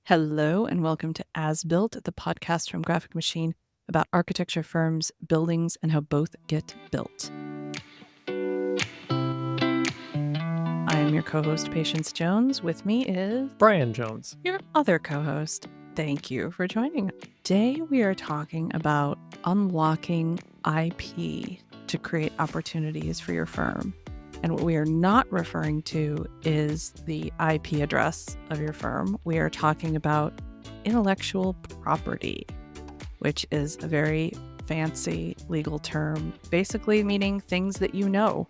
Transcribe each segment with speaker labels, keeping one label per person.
Speaker 1: Hello and welcome to As Built, the podcast from Graphic Machine about architecture firms, buildings, and how both get built. I am your co-host, Patience Jones. With me is
Speaker 2: Brian Jones,
Speaker 1: your other co-host. Thank you for joining. Today we are talking about unlocking IP to create opportunities for your firm. And what we are not referring to is the IP address of your firm. We are talking about intellectual property, which is a very fancy legal term, basically meaning things that you know,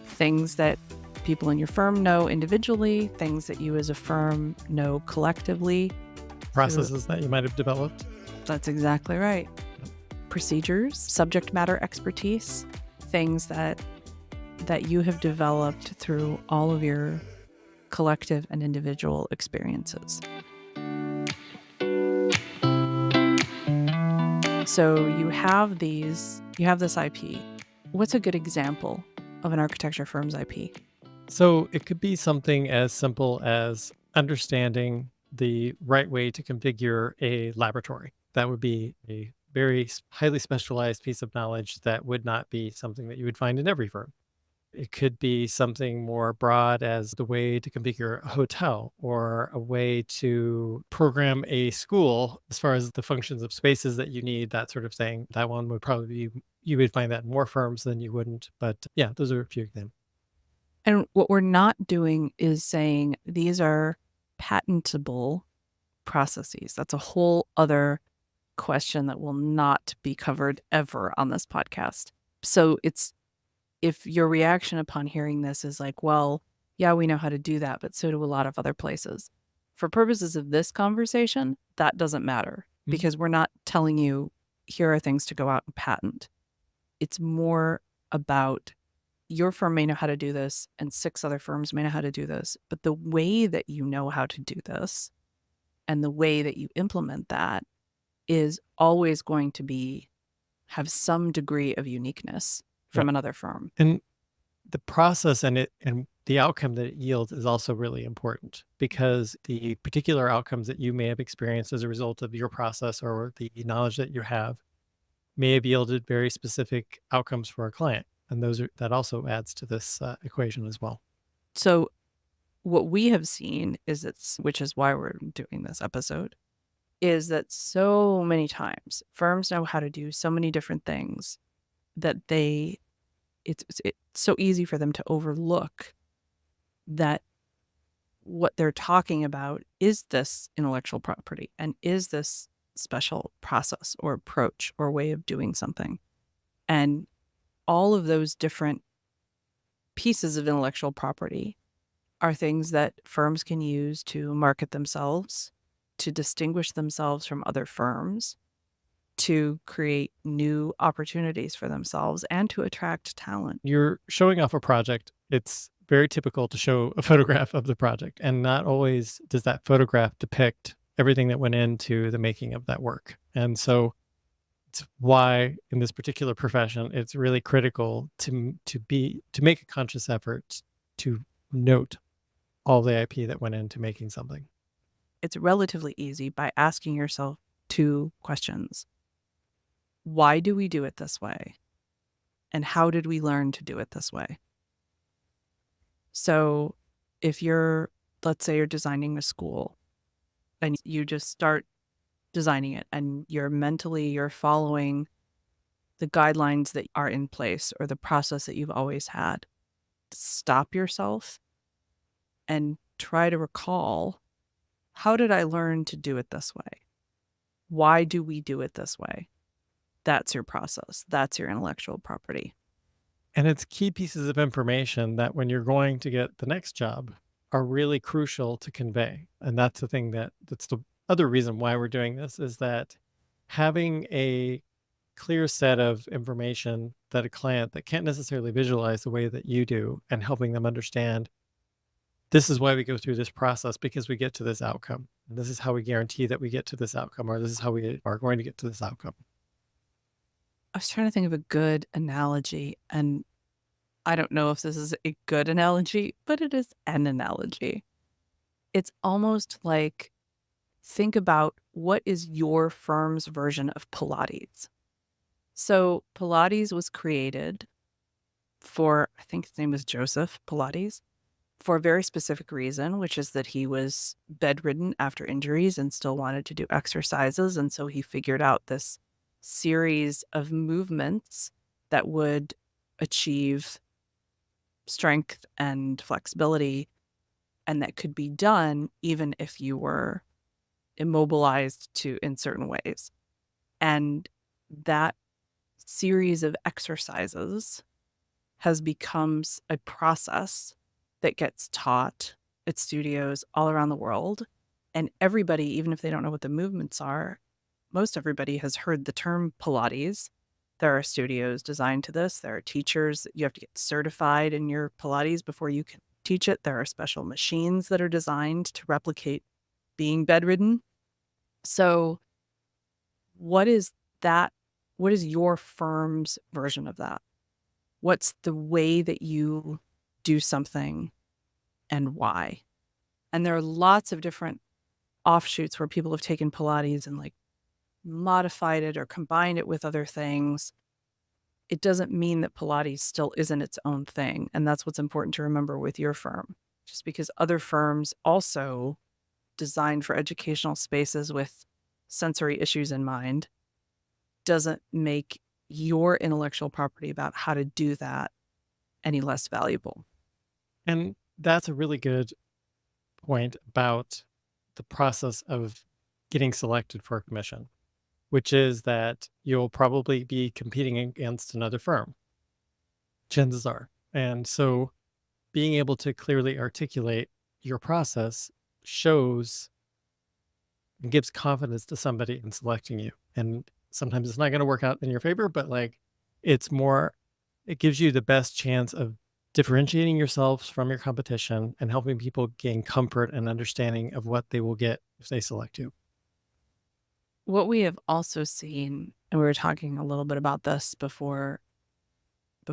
Speaker 1: things that people in your firm know individually, things that you as a firm know collectively.
Speaker 2: processes that you might have developed.
Speaker 1: That's exactly right. Procedures, subject matter expertise, things that you have developed through all of your collective and individual experiences. So you have this IP. What's a good example of an architecture firm's IP?
Speaker 2: So it could be something as simple as understanding the right way to configure a laboratory. That would be a very highly specialized piece of knowledge that would not be something that you would find in every firm. It could be something more broad as the way to configure a hotel or a way to program a school as far as the functions of spaces that you need, that sort of thing. That one would probably be, you would find that in more firms than you wouldn't. But yeah, those are a few of them.
Speaker 1: And what we're not doing is saying these are patentable processes. That's a whole other question that will not be covered ever on this podcast. So if your reaction upon hearing this is like, well, yeah, we know how to do that, but so do a lot of other places. For purposes of this conversation, that doesn't matter because we're not telling you here are things to go out and patent. It's more about your firm may know how to do this and 6 other firms may know how to do this, but the way that you know how to do this and the way that you implement that is always going to have some degree of uniqueness from another firm.
Speaker 2: And the process and the outcome that it yields is also really important because the particular outcomes that you may have experienced as a result of your process or the knowledge that you have may have yielded very specific outcomes for a client. And that also adds to this equation as well.
Speaker 1: So what we have seen is which is why we're doing this episode, is that so many times firms know how to do so many different things that it's so easy for them to overlook that what they're talking about is this intellectual property and is this special process or approach or way of doing something. And all of those different pieces of intellectual property are things that firms can use to market themselves, to distinguish themselves from other firms, to create new opportunities for themselves, and to attract talent.
Speaker 2: You're showing off a project. It's very typical to show a photograph of the project, and not always does that photograph depict everything that went into the making of that work. And so it's why in this particular profession, it's really critical to make a conscious effort to note all the IP that went into making something.
Speaker 1: It's relatively easy by asking yourself 2 questions. Why do we do it this way? And how did we learn to do it this way? So if let's say you're designing a school and you just start designing it and you're following the guidelines that are in place or the process that you've always had, stop yourself and try to recall, how did I learn to do it this way? Why do we do it this way? That's your process. That's your intellectual property.
Speaker 2: And it's key pieces of information that when you're going to get the next job are really crucial to convey. And that's the thing that's the other reason why we're doing this, is that having a clear set of information that a client that can't necessarily visualize the way that you do and helping them understand this is why we go through this process, because we get to this outcome. And this is how we guarantee that we get to this outcome, or this is how we are going to get to this outcome.
Speaker 1: I was trying to think of a good analogy, and I don't know if this is a good analogy, but it is an analogy. It's almost like think about what is your firm's version of Pilates. So Pilates was created for, I think his name was Joseph Pilates, for a very specific reason, which is that he was bedridden after injuries and still wanted to do exercises. And so he figured out this series of movements that would achieve strength and flexibility and that could be done even if you were immobilized to in certain ways. And that series of exercises has become a process that gets taught at studios all around the world. And everybody, even if they don't know what the movements are, most everybody has heard the term Pilates. There are studios designed to this. There are teachers. You have to get certified in your Pilates before you can teach it. There are special machines that are designed to replicate being bedridden. So, what is that? What is your firm's version of that? What's the way that you do something and why? And there are lots of different offshoots where people have taken Pilates and like modified it or combined it with other things. It doesn't mean that Pilates still isn't its own thing. And that's what's important to remember with your firm. Just because other firms also designed for educational spaces with sensory issues in mind doesn't make your intellectual property about how to do that any less valuable.
Speaker 2: And that's a really good point about the process of getting selected for a commission, which is that you'll probably be competing against another firm, chances are. And so being able to clearly articulate your process shows and gives confidence to somebody in selecting you. And sometimes it's not going to work out in your favor, but like it's more, it gives you the best chance of differentiating yourselves from your competition and helping people gain comfort and understanding of what they will get if they select you.
Speaker 1: What we have also seen, and we were talking a little bit about this before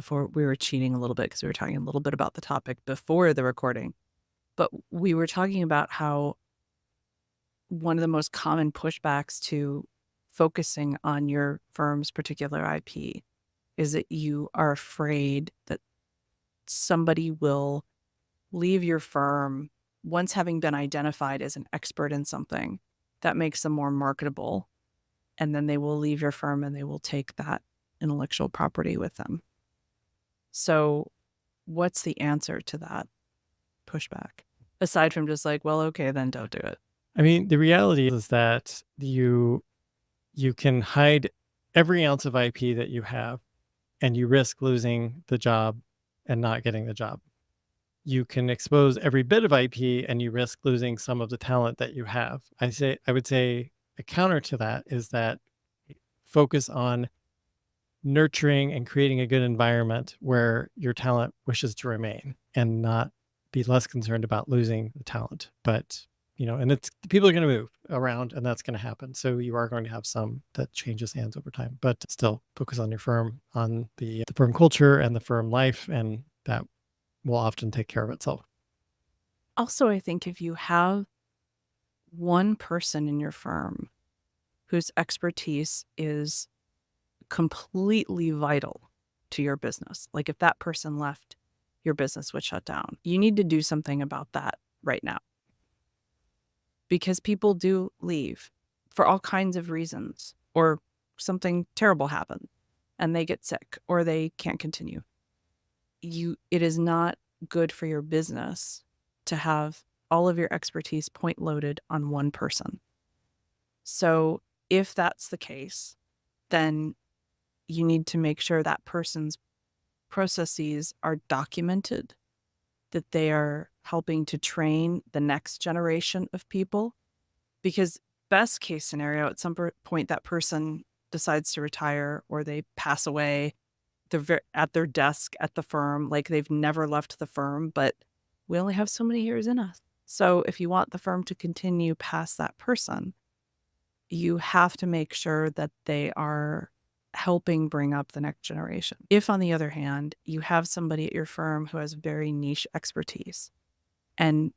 Speaker 1: we were cheating a little bit because we were talking a little bit about the topic before the recording, but we were talking about how one of the most common pushbacks to focusing on your firm's particular IP is that you are afraid that somebody will leave your firm once having been identified as an expert in something that makes them more marketable. And then they will leave your firm and they will take that intellectual property with them. So, what's the answer to that pushback? Aside from just like, well, okay, then don't do it.
Speaker 2: I mean, the reality is that you can hide every ounce of IP that you have and you risk losing the job and not getting the job. You can expose every bit of IP and you risk losing some of the talent that you have. I would say a counter to that is that focus on nurturing and creating a good environment where your talent wishes to remain and not be less concerned about losing the talent. But, and it's people are going to move around and that's going to happen. So you are going to have some that changes hands over time, but still focus on your firm, on the firm culture and the firm life, and that will often take care of itself.
Speaker 1: Also, I think if you have one person in your firm whose expertise is completely vital to your business, like if that person left, your business would shut down. You need to do something about that right now. Because people do leave for all kinds of reasons, or something terrible happens and they get sick or they can't continue. It is not good for your business to have all of your expertise point loaded on one person. So if that's the case, then you need to make sure that person's processes are documented, that they are helping to train the next generation of people. Because best case scenario, at some point, that person decides to retire or they pass away. They're at their desk at the firm, like they've never left the firm, but we only have so many years in us. So if you want the firm to continue past that person, you have to make sure that they are helping bring up the next generation. If, on the other hand, you have somebody at your firm who has very niche expertise and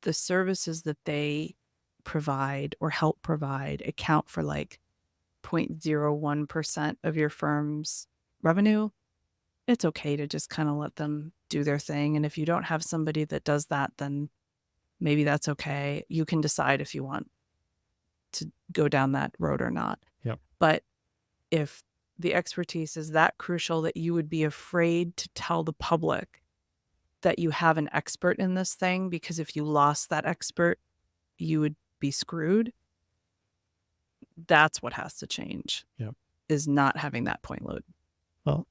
Speaker 1: the services that they provide or help provide account for like 0.01% of your firm's revenue, it's okay to just kind of let them do their thing. And if you don't have somebody that does that, then maybe that's okay. You can decide if you want to go down that road or not.
Speaker 2: Yep.
Speaker 1: But if the expertise is that crucial that you would be afraid to tell the public that you have an expert in this thing, because if you lost that expert, you would be screwed. That's what has to change.
Speaker 2: Yep.
Speaker 1: Is not having that point load.
Speaker 2: Well,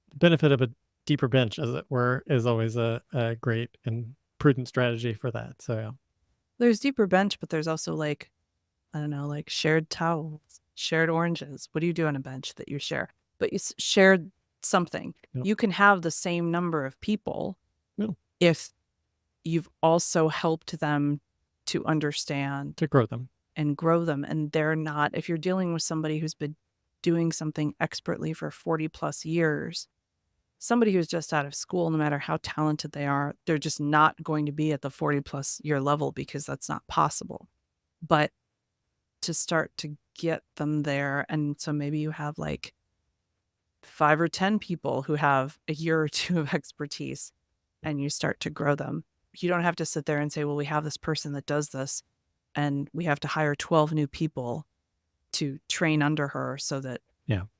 Speaker 2: the benefit of a deeper bench, as it were, is always a great and prudent strategy for that. So, yeah.
Speaker 1: There's deeper bench, but there's also like, I don't know, like shared towels, shared oranges. What do you do on a bench that you share? But you shared something.
Speaker 2: Yep.
Speaker 1: You can have the same number of people if you've also helped them to understand,
Speaker 2: to grow them.
Speaker 1: And grow them. And they're not, if you're dealing with somebody who's been doing something expertly for 40 plus years, somebody who's just out of school, no matter how talented they are, they're just not going to be at the 40 plus year level because that's not possible. But to start to get them there, and so maybe you have like 5 or 10 people who have a year or two of expertise, and you start to grow them. You don't have to sit there and say, well, we have this person that does this, and we have to hire 12 new people to train under her so that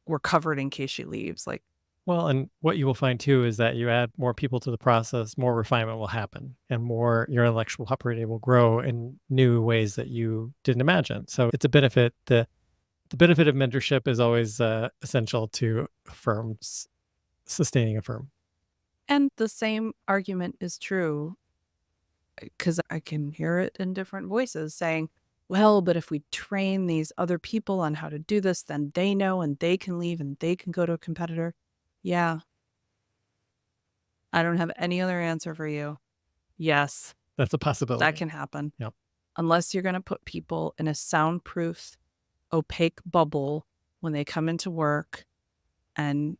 Speaker 1: we're covered in case she leaves. Like,
Speaker 2: well, and what you will find too is that you add more people to the process, more refinement will happen, and more your intellectual property will grow in new ways that you didn't imagine. So it's a benefit. The benefit of mentorship is always essential to firms sustaining a firm.
Speaker 1: And the same argument is true, because I can hear it in different voices saying, well, but if we train these other people on how to do this, then they know and they can leave and they can go to a competitor. Yeah. I don't have any other answer for you. Yes.
Speaker 2: That's a possibility.
Speaker 1: That can happen.
Speaker 2: Yep.
Speaker 1: Unless you're going to put people in a soundproof, opaque bubble when they come into work and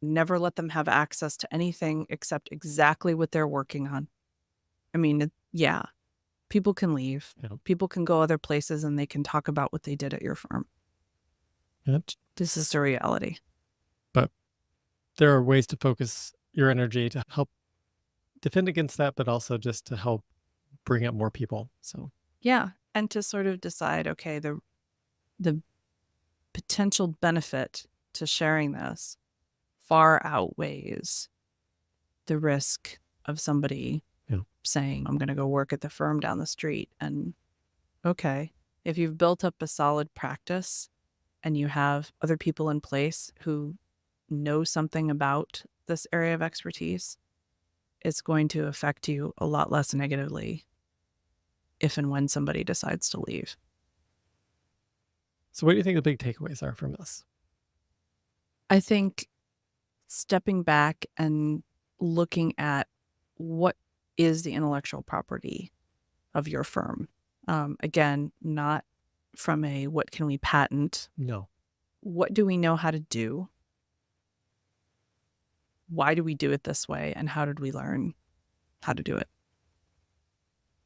Speaker 1: never let them have access to anything except exactly what they're working on. I mean, yeah, people can leave.
Speaker 2: Yep.
Speaker 1: People can go other places and they can talk about what they did at your firm.
Speaker 2: Yep.
Speaker 1: This is the reality.
Speaker 2: But there are ways to focus your energy to help defend against that, but also just to help bring up more people. So,
Speaker 1: yeah. And to sort of decide, okay, the potential benefit to sharing this far outweighs the risk of somebody saying, I'm going to go work at the firm down the street. And okay, if you've built up a solid practice and you have other people in place who know something about this area of expertise, it's going to affect you a lot less negatively if and when somebody decides to leave.
Speaker 2: So what do you think the big takeaways are from this?
Speaker 1: I think stepping back and looking at what is the intellectual property of your firm. Again, not from a what can we patent?
Speaker 2: No.
Speaker 1: What do we know how to do? Why do we do it this way? And how did we learn how to do it?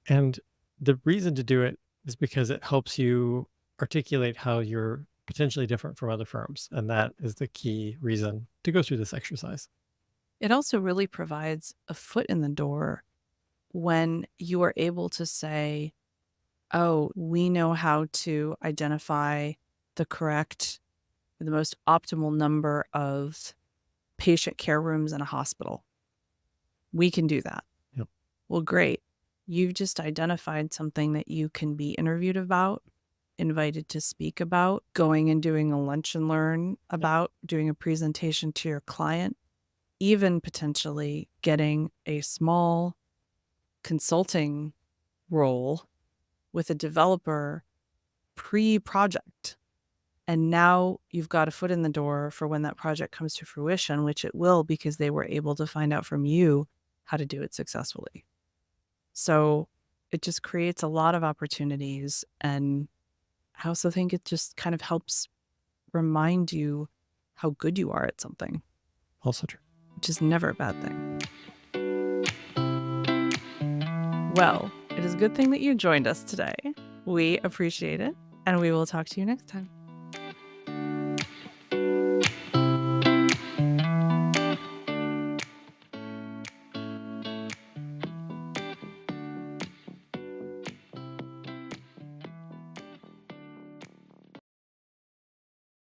Speaker 2: And the reason to do it is because it helps you articulate how you're potentially different from other firms. And that is the key reason to go through this exercise.
Speaker 1: It also really provides a foot in the door when you are able to say, oh, we know how to identify the most optimal number of patient care rooms in a hospital. We can do that.
Speaker 2: Yep.
Speaker 1: Well, great. You've just identified something that you can be interviewed about, invited to speak about, going and doing a lunch and learn about, doing a presentation to your client, even potentially getting a small consulting role with a developer pre-project. And now you've got a foot in the door for when that project comes to fruition, which it will, because they were able to find out from you how to do it successfully. So it just creates a lot of opportunities. And I also think it just kind of helps remind you how good you are at something.
Speaker 2: Also true.
Speaker 1: Which is never a bad thing. Well, it is a good thing that you joined us today. We appreciate it, and we will talk to you next time.